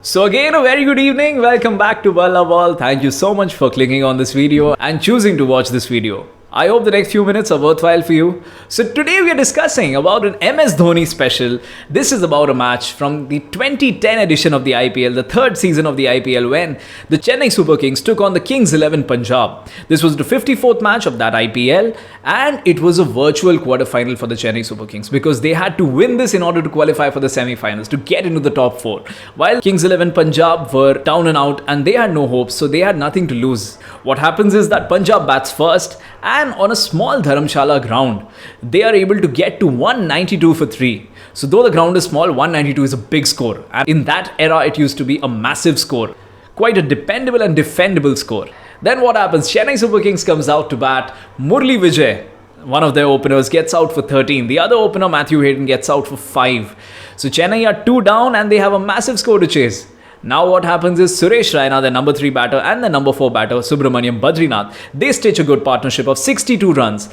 So again, a very good evening. Welcome back to Balla Ball. Thank you so much for clicking on this video and choosing to watch this video. I hope the next few minutes are worthwhile for you. So today we are discussing about an MS Dhoni special. This is about a match from the 2010 edition of the IPL, the third season of the IPL, when the Chennai Super Kings took on the Kings 11 Punjab. This was the 54th match of that IPL and it was a virtual quarterfinal for the Chennai Super Kings because they had to win this in order to qualify for the semi-finals to get into the top four. While Kings 11 Punjab were down and out and they had no hopes, so they had nothing to lose. What happens is that Punjab bats first, and on a small Dharamshala ground, they are able to get to 192 for 3. So though the ground is small, 192 is a big score. And in that era, it used to be a massive score. Quite a dependable and defendable score. Then what happens? Chennai Super Kings comes out to bat. Murli Vijay, one of their openers, gets out for 13. The other opener, Matthew Hayden, gets out for 5. So Chennai are 2 down and they have a massive score to chase. Now what happens is Suresh Raina, the number 3 batter, and the number 4 batter, Subramaniam Badrinath, they stitch a good partnership of 62 runs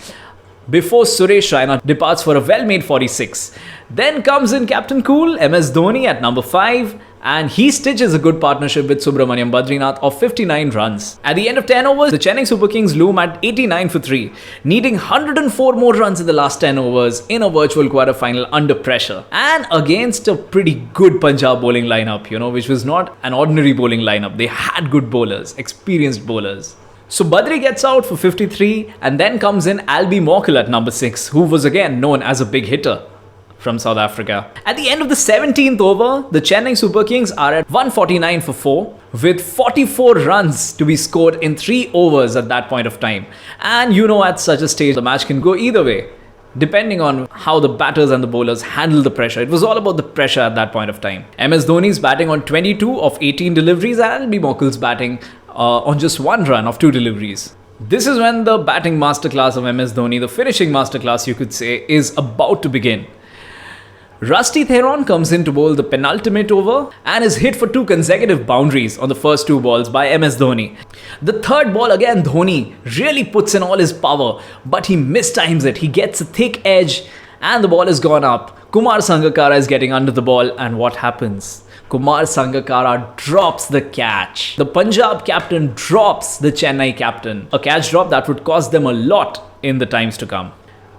before Suresh Raina departs for a well-made 46. Then comes in Captain Cool, MS Dhoni at number 5, and he stitches a good partnership with Subramaniam Badrinath of 59 runs. At the end of 10 overs, the Chennai Super Kings loom at 89 for 3, needing 104 more runs in the last 10 overs in a virtual quarterfinal under pressure. And against a pretty good Punjab bowling lineup, which was not an ordinary bowling lineup. They had good bowlers, experienced bowlers. So Badri gets out for 53 and then comes in Albie Morkel at number 6, who was again known as a big hitter from South Africa. At the end of the 17th over, the Chennai Super Kings are at 149 for 4 with 44 runs to be scored in 3 overs at that point of time. And at such a stage, the match can go either way, depending on how the batters and the bowlers handle the pressure. It was all about the pressure at that point of time. MS Dhoni's batting on 22 of 18 deliveries and Albie Morkel's batting on just 1 run of 2 deliveries. This is when the batting masterclass of MS Dhoni, the finishing masterclass you could say, is about to begin. Rusty Theron comes in to bowl the penultimate over and is hit for 2 consecutive boundaries on the first 2 balls by MS Dhoni. The third ball again, Dhoni really puts in all his power, but he mistimes it. He gets a thick edge and the ball has gone up. Kumar Sangakkara is getting under the ball, and what happens? Kumar Sangakkara drops the catch. The Punjab captain drops the Chennai captain. A catch drop that would cost them a lot in the times to come.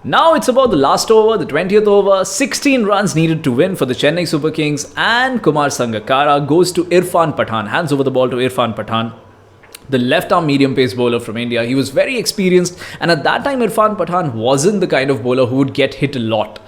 Now it's about the last over, the 20th over. 16 runs needed to win for the Chennai Super Kings, and Kumar Sangakkara goes to Irfan Pathan, hands over the ball to Irfan Pathan, the left-arm medium-pace bowler from India. He was very experienced, and at that time Irfan Pathan wasn't the kind of bowler who would get hit a lot.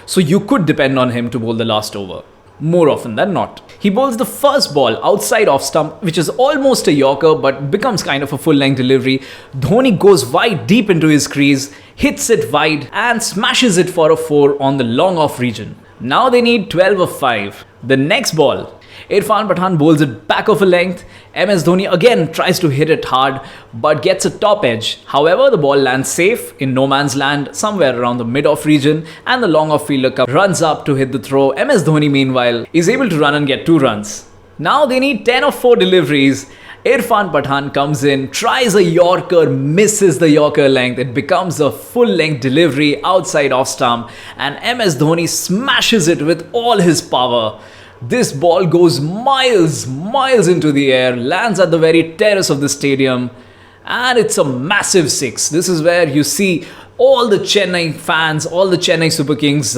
So you could depend on him to bowl the last over, more often than not. He bowls the first ball outside off stump, which is almost a yorker but becomes kind of a full-length delivery. Dhoni goes wide deep into his crease, hits it wide and smashes it for a 4 on the long off region. Now they need 12 of 5. The next ball, Irfan Pathan bowls it back of a length. MS Dhoni again tries to hit it hard but gets a top edge. However, the ball lands safe in no man's land somewhere around the mid-off region, and the long-off fielder runs up to hit the throw. MS Dhoni meanwhile is able to run and get 2 runs. Now they need 10 of 4 deliveries. Irfan Pathan comes in, tries a yorker, misses the yorker length. It becomes a full-length delivery outside off stump, and MS Dhoni smashes it with all his power. This ball goes miles into the air, lands at the very terrace of the stadium, and it's a massive 6. This is where you see all the Chennai fans, all the Chennai Super Kings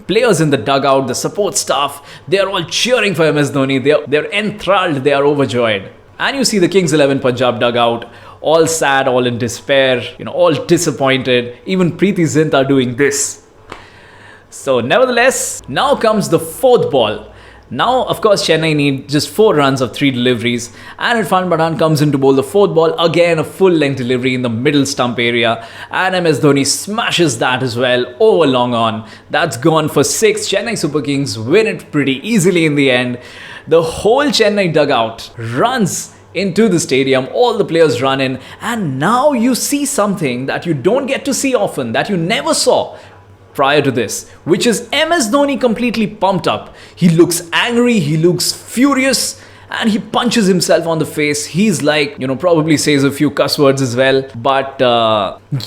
players in the dugout, the support staff, they are all cheering for MS Dhoni. They're enthralled, they are overjoyed. And you see the Kings 11 Punjab dugout, all sad, all in despair, all disappointed. Even Preeti Zinta doing this. So nevertheless, now comes the 4th ball. Now, of course, Chennai need just 4 runs of 3 deliveries, and Irfan Pathan comes in to bowl the 4th ball, again a full-length delivery in the middle stump area, and MS Dhoni smashes that as well over long on. That's gone for 6. Chennai Super Kings win it pretty easily in the end. The whole Chennai dugout runs into the stadium, all the players run in, and now you see something that you don't get to see often, that you never saw prior to this, which is MS Dhoni completely pumped up. He looks angry, he looks furious, and he punches himself on the face. He's like, probably says a few cuss words as well. But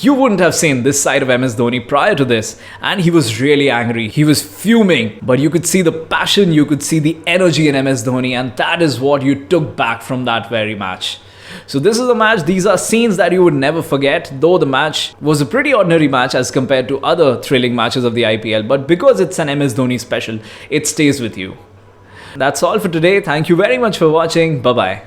you wouldn't have seen this side of MS Dhoni prior to this. And he was really angry. He was fuming. But you could see the passion, you could see the energy in MS Dhoni. And that is what you took back from that very match. So this is a match, these are scenes that you would never forget, though the match was a pretty ordinary match as compared to other thrilling matches of the IPL. But because it's an MS Dhoni special, it stays with you. That's all for today. Thank you very much for watching. Bye-bye.